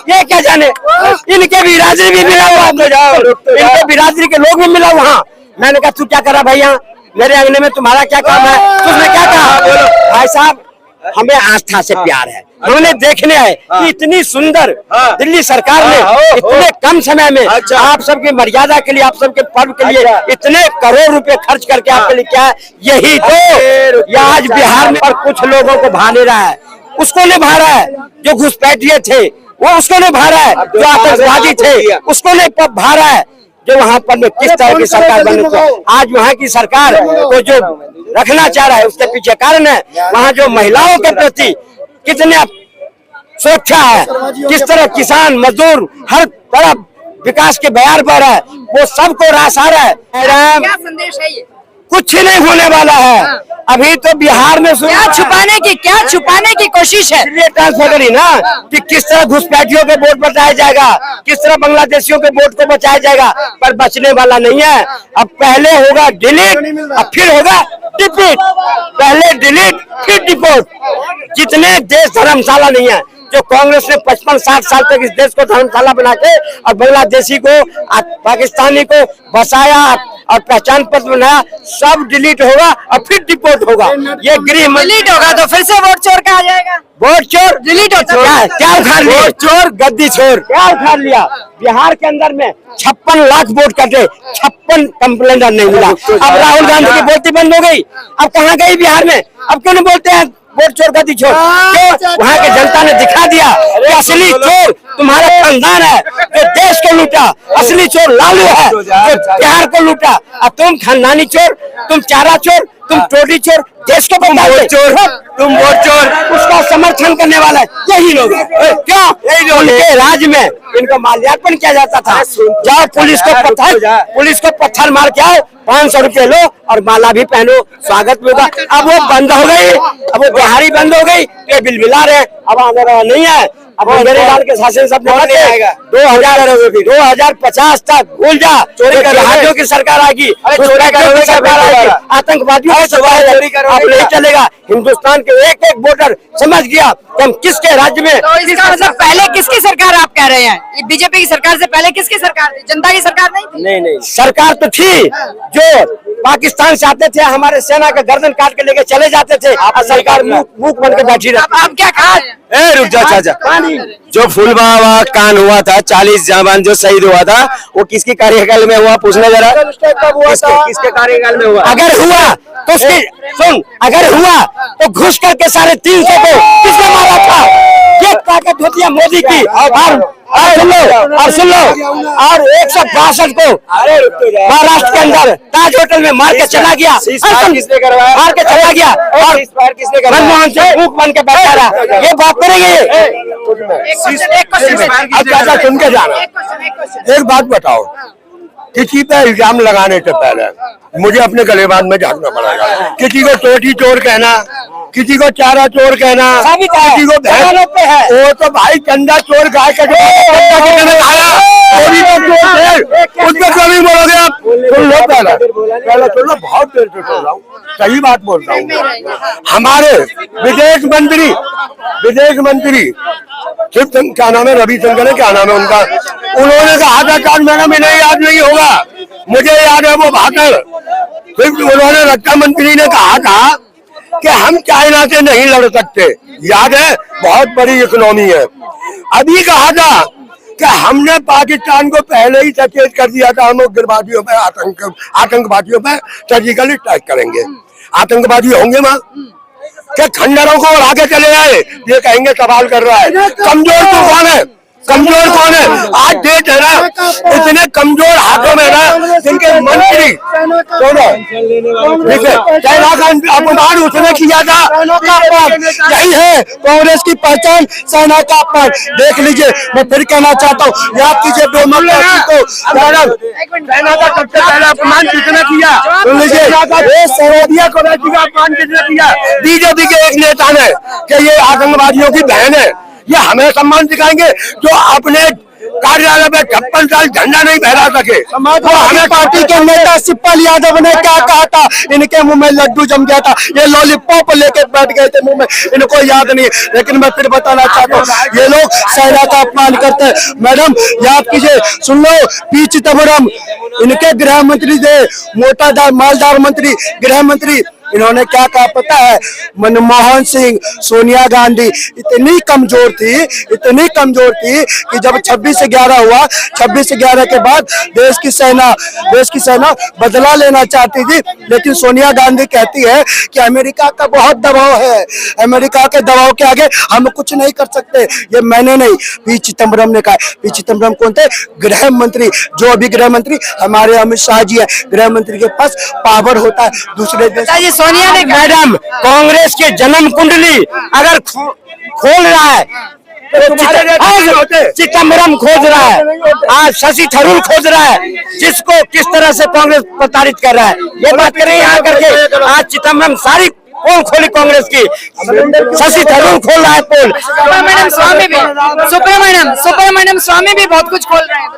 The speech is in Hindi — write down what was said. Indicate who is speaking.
Speaker 1: ये क्या जाने, इनके बिरादरी भी मिला हुआ, इनके बिरादरी के लोग भी मिला वहाँ। मैंने कहा तू क्या करा भाई, यहाँ मेरे अंगने में तुम्हारा क्या काम है? तुमने क्या कहा? भाई साहब हमें आस्था से प्यार है, हमने देखने आए कि इतनी सुंदर दिल्ली सरकार ने इतने कम समय में आप सबकी मर्यादा के लिए, आप सबके पर्व के लिए इतने करोड़ रुपए खर्च करके आपके लिए क्या, यही तो आज बिहार में पर कुछ लोगों को भा ले रहा है, उसको नहीं भा रहा है जो घुसपैठिए थे, वो उसको नहीं भा रहा है, जो आतंकवादी थे उसको नहीं भा रहा है, जो वहाँ पर में किस तरह की सरकार बननी चाहिए। आज वहाँ की सरकार को जो रखना चाह रहा है उसके पीछे कारण है वहाँ जो महिलाओं के प्रति कितने सुरक्षा है, किस तरह किसान मजदूर हर तरफ विकास के बयार पर है, वो सबको रास आ रहा है।
Speaker 2: क्या संदेश है ये?
Speaker 1: कुछ नहीं होने वाला है, अभी तो बिहार में
Speaker 2: क्या छुपाने की कोशिश है?
Speaker 1: ट्रांसफर करी ना कि किस तरह घुसपैठियों के वोट बचाया जाएगा, किस तरह बांग्लादेशियों के वोट को बचाया जाएगा, पर बचने वाला नहीं है। अब पहले होगा डिलीट और फिर होगा डिपोट, पहले डिलीट फिर डिपोट। जितने देश धर्मशाला नहीं है, जो कांग्रेस ने 55-60 साल तक इस देश को धर्मशाला बना के और बांग्लादेशी को पाकिस्तानी को बसाया और पहचान पत्र बनाया, सब डिलीट होगा और फिर डिपोर्ट होगा। ये गृह
Speaker 2: डिलीट होगा तो फिर से वोट चोर कहा जाएगा।
Speaker 1: वोट चोर
Speaker 2: डिलीट होता
Speaker 1: क्या उखाड़ लिया? वोट चोर गद्दी चोर क्या उखाड़ लिया? बिहार के अंदर में 56 लाख वोट कटे, 56 कंप्लेंटर नहीं मिला। अब राहुल गांधी की बोलती बंद हो गई, अब कहाँ गई बिहार में? अब क्यों नहीं बोलते हैं वोट चोर गद्दी चोर? वहाँ की जनता ने दिखा दिया कि असली चोर तुम्हारा खानदान है, जो देश को लूटा। असली चोर लालू है जो बिहार को लूटा, और तुम खानदानी चोर, तुम चारा चोर, तुम टोटी चोर, देश को वोट चोर, तुम वोट चोर। उसका समर्थन करने वाला है यही लोग, क्यों? यही लोग के राज्य में इनको माल्यार्पण किया जाता था। जाओ पुलिस को पत्थर मार के आओ, 500 रुपए लो और माला भी पहनो, स्वागत भी होगा। अब वो बंद हो गई, अब वो बिहारी बंद हो गई, ये बिलबिला रहे, अब आने वाला नहीं है। अब मेरे लाल के शासन सब नहीं आएगा। 2050 तक भूल जा, जहाजों की सरकार आएगी, सरकार आएगी, आतंकवादियों की सरकार अब नहीं चलेगा। हिंदुस्तान के एक एक वोटर समझ गया कि हम किसके राज्य में।
Speaker 2: तो इसका मतलब पहले किसकी सरकार आप कह रहे हैं? ये बीजेपी की सरकार से पहले किसकी सरकार थी? जनता की सरकार नहीं थी?
Speaker 1: नहीं, सरकार तो थी जो पाकिस्तान से आते थे, हमारे सेना का गर्दन काट के लेके चले जाते थे, सरकार मुख बन के बैठी रहती।
Speaker 2: आप क्या कहा?
Speaker 3: रुक जा चाचा, जो फुलवामा कांड हुआ था, 40 जवान जो शहीद हुआ था, वो किसके कार्यकाल में हुआ? पूछना जरा, किसके कार्यकाल में हुआ?
Speaker 1: अगर हुआ तो उसकी सुन, अगर हुआ तो घुस करके 350 को किसने मारा था? ये ताकत होती है मोदी की। और सुन लो, और 162 को महाराष्ट्र के अंदर ताज होटल में मार के चला गया।
Speaker 3: किसने करवाया?
Speaker 1: मार के चला गया और
Speaker 3: किसने करवाया?
Speaker 1: मनमोहन सिंह मुख बन के बैठा रहा। ये बात करेंगे?
Speaker 3: सुन के जाना, एक बात बताओ, किसी पे इल्जाम लगाने से पहले मुझे अपने गलेबाज में झांकना पड़ेगा। किसी को टोटी चोर कहना, किसी को चारा चोर कहना, किसी को भैंस, वो तो भाई चंदा चोर गाय का उसको कभी बोलोगे आप? सुन लो पहले सुन लो, बहुत देर से बोल रहा हूँ, सही बात बोल रहा हूँ। हमारे विदेश मंत्री शिव क्या नाम है, रविशंकर है, क्या नाम है उनका, उन्होंने कहा था, कान मैडम इन्हें याद नहीं होगा, मुझे याद है वो भाषण। फिर उन्होंने रक्षा मंत्री ने कहा था कि हम चाइना से नहीं लड़ सकते, याद है, बहुत बड़ी इकोनॉमी है। अभी कहा था कि हमने पाकिस्तान को पहले ही सचेत कर दिया था, हम उग्रवादियों पे, आतंकवादियों पे सर्जिकल स्ट्राइक करेंगे। आतंकवादी होंगे वहाँ क्या? खंडरों को उड़ा के चले आए, ये कहेंगे सवाल कर रहा है। कमजोर तो कौन है? कमजोर कौन है? आज देश है ना, इतने कमजोर हाथों में ना, जिनके मंत्री कौन है? चाइना का अपमान उसने किया था, यही है कांग्रेस की पहचान, सेना का अपमान। देख लीजिए, मैं फिर कहना चाहता हूँ, याद कीजिए 2 मई को सेना का सबसे पहला अपमान किसने किया? सुन लीजिए, सरोदिया को अपमान किसने किया? बीजेपी के एक नेता ने कि ये आतंकवादियों की बहन है। ये हमें सम्मान दिखाएंगे जो अपने कार्यालय में 56 साल झंडा नहीं फहरा सके।
Speaker 4: समाजवादी पार्टी के नेता शिवपाल यादव ने क्या कहा था, इनके मुंह में लड्डू जम गया था, ये लॉलीपॉप लेके बैठ गए थे मुंह में, इनको याद नहीं। लेकिन मैं फिर बताना चाहता हूँ, ये लोग सेना का अपमान करते हैं। मैडम याद कीजिए, सुन लो, पी चिदम्बरम इनके गृह मंत्री थे, मोटादार मालदार मंत्री, गृह मंत्री। इन्होंने क्या कहा पता है? मनमोहन सिंह, सोनिया गांधी इतनी कमजोर थी कि जब 26/11 हुआ, 26/11 के बाद देश की सेना बदला लेना चाहती थी। लेकिन सोनिया गांधी कहती है कि अमेरिका का बहुत दबाव है, अमेरिका के दबाव के आगे हम कुछ नहीं कर सकते। ये मैंने नहीं, पी चिदम्बरम ने कहा। पी चिदम्बरम कौन थे? गृह मंत्री। जो अभी गृह मंत्री हमारे अमित शाह जी है, गृह मंत्री के पास पावर होता है दूसरे देश।
Speaker 2: सोनिया ने
Speaker 1: मैडम, कांग्रेस के जन्म कुंडली अगर खोल रहा है तो चिदम्बरम खोज रहा है, आज शशि थरूर खोज रहा है जिसको किस तरह से कांग्रेस प्रताड़ित कर रहा है। ये बात करें यहाँ करके, आज चिदम्बरम सारी पोल खोली कांग्रेस की, शशि थरूर खोल रहा है पोल।
Speaker 2: सुब्रमण्यम स्वामी भी बहुत कुछ खोल रहे हैं।